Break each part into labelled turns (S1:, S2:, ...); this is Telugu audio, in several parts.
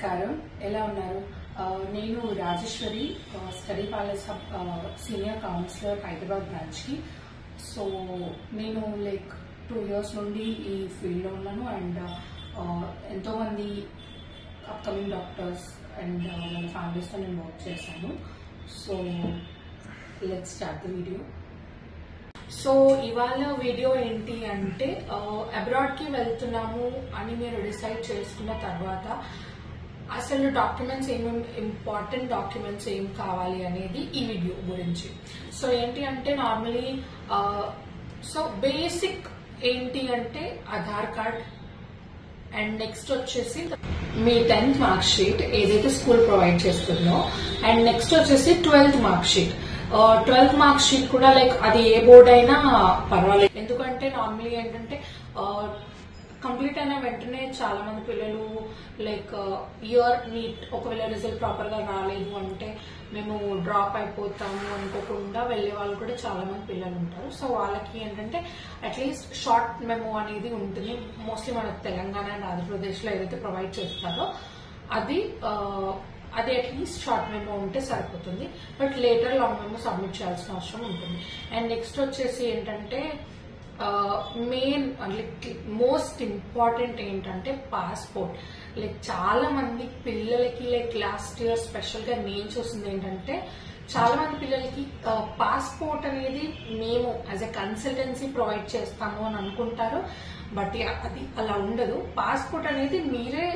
S1: నమస్కారం, ఎలా ఉన్నారు? నేను Rajeshwari, study palace senior counsellor Hyderabad branch కి. సో నేను 2 years నుండి ఈ ఫీల్డ్ లో ఉన్నాను అండ్ ఎంతో మంది అప్కమింగ్ డాక్టర్స్ అండ్ మన ఫ్యామిలీస్ తో నేను వర్క్ చేశాను. So let's start the video. So ఇవాళ వీడియో ఏంటి అంటే, అబ్రాడ్ కి వెళ్తున్నాము అని మీరు డిసైడ్ చేసుకున్న తర్వాత అసలు డాక్యుమెంట్స్ ఇంపార్టెంట్ డాక్యుమెంట్స్ ఏం కావాలి అనేది ఈ వీడియో గురించి. సో ఏంటి అంటే నార్మలీ సో బేసిక్ ఏంటి అంటే ఆధార్ కార్డ్ అండ్ నెక్స్ట్ వచ్చేసి మీ 10th మార్క్ షీట్ ఏదైతే స్కూల్ ప్రొవైడ్ చేస్తుందో, అండ్ నెక్స్ట్ వచ్చేసి 12th mark sheet. 12th mark sheet కూడా అది ఏ బోర్డ్ అయినా పర్వాలేదు, ఎందుకంటే నార్మలీ ఏంటంటే కంప్లీట్ అయిన వెంటనే చాలా మంది పిల్లలు ఇయర్ నీట్ ఒకవేళ రిజల్ట్ ప్రాపర్ గా రాలేదు అంటే మేము డ్రాప్ అయిపోతాము అనుకోకుండా వెళ్లే వాళ్ళు కూడా చాలా మంది పిల్లలు ఉంటారు. సో వాళ్ళకి ఏంటంటే అట్లీస్ట్ షార్ట్ మెమో అనేది ఉంటుంది. మోస్ట్లీ మన తెలంగాణ అండ్ ఆంధ్రప్రదేశ్ లో ఏదైతే ప్రొవైడ్ చేస్తారో అది అట్లీస్ట్ షార్ట్ మెమో ఉంటే సరిపోతుంది. But later long memo submit చేయాల్సిన అవసరం ఉంటుంది. అండ్ నెక్స్ట్ వచ్చేసి ఏంటంటే మెయిన్ మోస్ట్ ఇంపార్టెంట్ ఏంటంటే పాస్పోర్ట్. చాలా మంది పిల్లలకి లాస్ట్ ఇయర్ స్పెషల్ గా నేను చూసింది ఏంటంటే చాలా మంది పిల్లలకి పాస్పోర్ట్ అనేది మేము యాజ్ ఎ కన్సల్టెన్సీ ప్రొవైడ్ చేస్తాము అని అనుకుంటారు. బట్ అది అలా ఉండదు. పాస్పోర్ట్ అనేది మీరే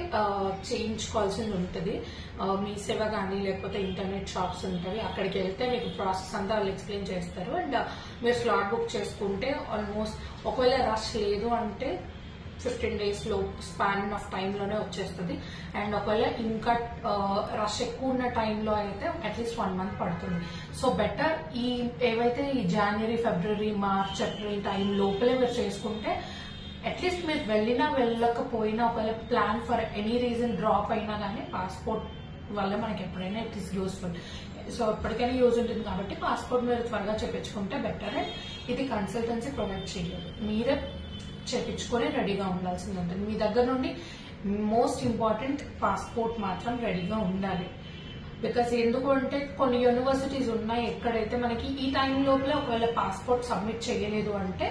S1: చేయించుకోవాల్సింది ఉంటుంది. మీ సేవ కానీ లేకపోతే ఇంటర్నెట్ షాప్స్ ఉంటాయి, అక్కడికి వెళ్తే మీకు ప్రాసెస్ అంతా వాళ్ళు ఎక్స్ప్లెయిన్ చేస్తారు. అండ్ మీరు స్లాట్ బుక్ చేసుకుంటే ఆల్మోస్ట్ ఒకవేళ రష్ లేదు అంటే 15 days లో స్పాన్ ఆఫ్ టైంలోనే వచ్చేస్తుంది. అండ్ ఒకవేళ ఇంకా రష్ ఎక్కువ ఉన్న టైంలో అయితే అట్లీస్ట్ 1 month పడుతుంది. సో బెటర్ ఏవైతే ఈ జనవరి, ఫిబ్రవరి, మార్చ్, ఏప్రిల్ టైం లోపలే మీరు చేసుకుంటే అట్లీస్ట్ మీరు వెళ్ళినా వెళ్ళకపోయినా ఒకవేళ plan for any reason drop అయినా కానీ పాస్పోర్ట్ వల్ల మనకి ఎప్పుడైనా ఇట్ ఈస్ యూస్ఫుల్. సో ఎప్పటికైనా యూజ్ ఉంటుంది కాబట్టి పాస్పోర్ట్ మీరు త్వరగా చేపించుకుంటే బెటర్. అండ్ ఇది కన్సల్టెన్సీ ప్రొవైడ్ చేయలేదు, మీరే చేపించుకొని రెడీగా ఉండాల్సింది ఉంటుంది. మీ దగ్గర నుండి మోస్ట్ ఇంపార్టెంట్ పాస్పోర్ట్ మాత్రం రెడీగా ఉండాలి. బికాస్ ఎందుకు అంటే కొన్ని యూనివర్సిటీస్ ఉన్నాయి ఎక్కడైతే మనకి ఈ టైం లోపల ఒకవేళ పాస్పోర్ట్ సబ్మిట్ చేయలేదు అంటే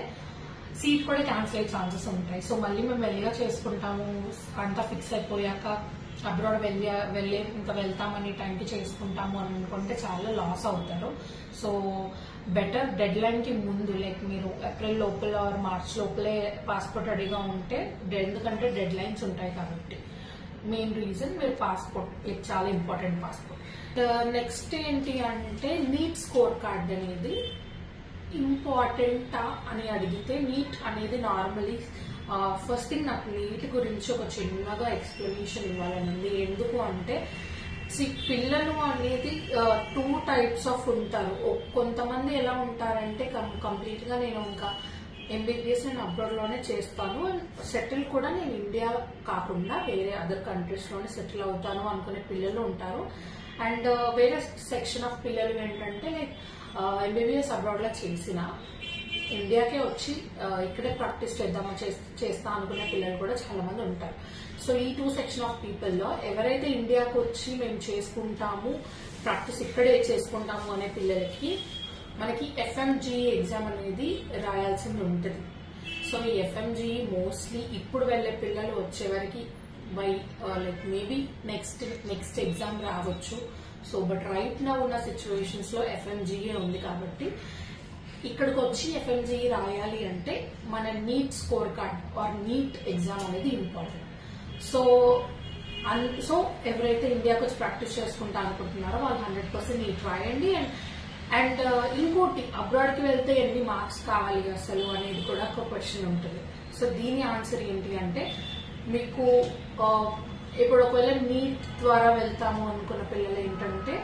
S1: సీట్ కూడా క్యాన్సిల్ అయ్యే ఛాన్సెస్ ఉంటాయి. సో మళ్ళీ మేము మెల్లిగా చేసుకుంటాము అంతా ఫిక్స్ అయిపోయాక అబ్రాడ్ వెళ్ళి ఇంకా వెళ్తామని టైంకి చేసుకుంటాము అని అనుకుంటే చాలా లాస్ అవుతారు. సో బెటర్ డెడ్ లైన్ కి ముందు మీరు ఏప్రిల్ లోపల ఆర్ మార్చ్ లోపలే పాస్పోర్ట్ రెడీగా ఉంటే, ఎందుకంటే డెడ్ లైన్స్ ఉంటాయి కాబట్టి మెయిన్ రీజన్ మీరు పాస్పోర్ట్ చాలా ఇంపార్టెంట్ పాస్పోర్ట్. నెక్స్ట్ ఏంటి అంటే నీట్ స్కోర్ కార్డ్ అనేది ఇంపార్టెంటా అని అడిగితే నీట్ అనేది నార్మలీ ఫస్ట్ థింగ్ నాకు నీట్ గురించి ఒక చిన్నగా ఎక్స్ప్లెనేషన్ ఇవ్వాలని ఉంది. ఎందుకు అంటే పిల్లలు అనేది 2 types ఆఫ్ ఉంటారు. కొంతమంది ఎలా ఉంటారంటే కంప్లీట్ గా నేను ఇంకా ఎంబీబీఎస్ నేను అబ్రాడ్ లోనే చేస్తాను, సెటిల్ కూడా నేను ఇండియా కాకుండా వేరే అదర్ కంట్రీస్ లోనే సెటిల్ అవుతాను అనుకునే పిల్లలు ఉంటారు. అండ్ వేరే సెక్షన్ ఆఫ్ పిల్లలు ఏంటంటే ఎంబీబీఎస్ అబ్రాడ్ లో చేసిన ఇండియాకే వచ్చి ఇక్కడే ప్రాక్టీస్ చేస్తా అనుకునే పిల్లలు కూడా చాలా మంది ఉంటారు. సో ఈ 2 సెక్షన్ ఆఫ్ పీపుల్ లో ఎవరైతే ఇండియాకు వచ్చి మేము చేసుకుంటాము, ప్రాక్టీస్ ఇక్కడే చేసుకుంటాము అనే పిల్లలకి మనకి FMGE ఎగ్జామ్ అనేది రాయాల్సింది ఉంటుంది. సో ఈ FMGE మోస్ట్లీ ఇప్పుడు వెళ్లే పిల్లలు వచ్చేవరకు మేబీ నెక్స్ట్ ఎగ్జామ్ రావచ్చు. సో బట్ రైట్ నా ఉన్న సిచ్యువేషన్స్ లో FMGE ఉంది కాబట్టి ఇక్కడికి వచ్చి FMGE రాయాలి అంటే మన neat score card or NEET exam అనేది ఇంపార్టెంట్. సో ఎవరైతే ఇండియాకి వచ్చి ప్రాక్టీస్ చేసుకుంటా అనుకుంటున్నారో వాళ్ళు 100% నీట్ రాయండి. అండ్ ఇంకోటి, అబ్రాడ్ కి వెళ్తే ఎన్ని మార్క్స్ కావాలి అసలు అనేది కూడా ఒక క్వశ్చన్ ఉంటుంది. సో దీని ఆన్సర్ ఏంటి అంటే మీకు ఇప్పుడు ఒకవేళ నీట్ ద్వారా వెళ్తాము అనుకున్న పిల్లలు ఏంటంటే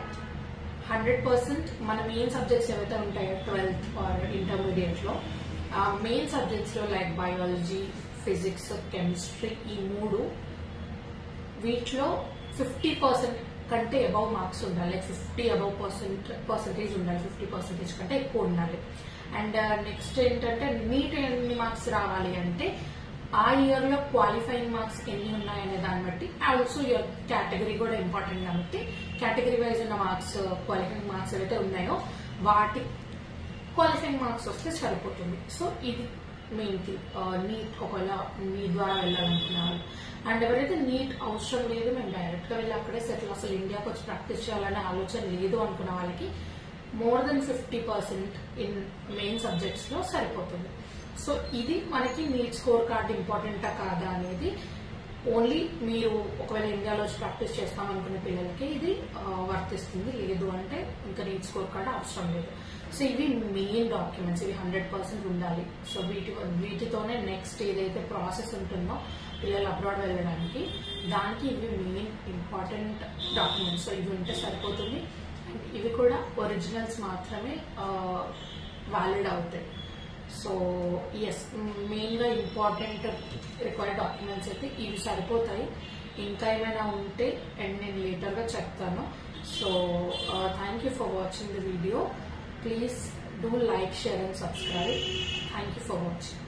S1: 100% మన మెయిన్ సబ్జెక్ట్స్ ఏవైతే ఉంటాయో 12th ఆర్ ఇంటర్మీడియట్ లో మెయిన్ సబ్జెక్ట్స్ లో బయాలజీ, ఫిజిక్స్, కెమిస్ట్రీ ఈ 3 వీటిలో 50% కంటే అబౌవ్ మార్క్స్ ఉండాలి. 50 అబౌవ్ పర్సెంటేజ్ ఉండాలి, 50% కంటే ఎక్కువ ఉండాలి. అండ్ నెక్స్ట్ ఏంటంటే నీట్ ఎన్ని మార్క్స్ రావాలి అంటే ఆ ఇయర్ లో క్వాలిఫైయింగ్ మార్క్స్ ఎన్ని ఉన్నాయనే దాన్ని బట్టి, ఆల్సో యువర్ కేటగిరీ కూడా ఇంపార్టెంట్ కాబట్టి కేటగిరీ వైజ్ ఉన్న మార్క్స్, క్వాలిఫైయింగ్ మార్క్స్ ఏవైతే ఉన్నాయో వాటి క్వాలిఫైయింగ్ మార్క్స్ వస్తే సరిపోతుంది. సో ఇది మెయిన్ థింగ్. నీట్ ఒకవేళ నీట్ ద్వారా వెళ్ళాలనుకున్నారు, అండ్ ఎవరైతే నీట్ అవసరం లేదు, మేము డైరెక్ట్ గా వెళ్ళి అక్కడే సెటిల్, అసలు ఇండియాకి వచ్చి ప్రాక్టీస్ చేయాలనే ఆలోచన లేదు అనుకున్న వాళ్ళకి more than 50% in main subjects లో సరిపోతుంది. సో ఇది మనకి నీట్ స్కోర్ కార్డ్ ఇంపార్టెంటా కాదా అనేది ఓన్లీ మీరు ఒకవేళ ఇండియాలో వచ్చి ప్రాక్టీస్ చేస్తాం అనుకునే పిల్లలకి ఇది వర్తిస్తుంది. లేదు అంటే ఇంకా నీట్ స్కోర్ కార్డ్ అవసరం లేదు. సో ఇవి మెయిన్ డాక్యుమెంట్స్, ఇవి 100% ఉండాలి. సో వీటితోనే నెక్స్ట్ ఏదైతే ప్రాసెస్ ఉంటుందో పిల్లలు అబ్రాడ్ వెళ్ళడానికి, దానికి ఇవి మెయిన్ ఇంపార్టెంట్ డాక్యుమెంట్స్. సో ఇవి ఉంటే సరిపోతుంది. ఇవి కూడా ఒరిజినల్స్ మాత్రమే వ్యాలిడ్ అవుతాయి. సో ఎస్, మెయిన్ గా ఇంపార్టెంట్ రిక్వైర్డ్ డాక్యుమెంట్స్ అయితే ఇవి సరిపోతాయి. ఇంకా ఏమైనా ఉంటే అండ్ నేను లేటర్ గా చెప్తాను. So thank you for watching the video. Please do like, share and subscribe. Thank you for watching.